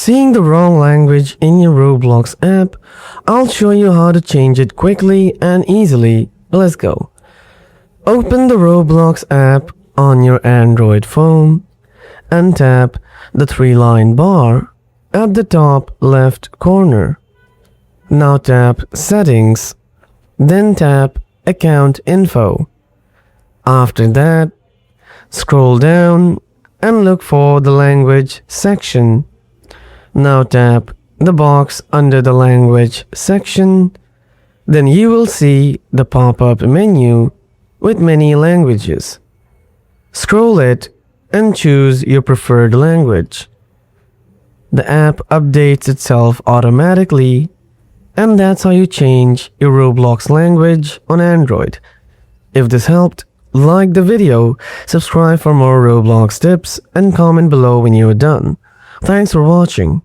Seeing the wrong language in your Roblox app, I'll show you how to change it quickly and easily. Let's go. Open the Roblox app on your Android phone and tap the three-line bar at the top left corner. Now tap Settings, then tap Account Info. After that, scroll down and look for the Language section. Now tap the box under the Language section. Then you will see the pop-up menu with many languages. Scroll it and choose your preferred language. The app updates itself automatically, and that's how you change your Roblox language on Android. If this helped, like the video, subscribe for more Roblox tips, and comment below when you're done. Thanks for watching.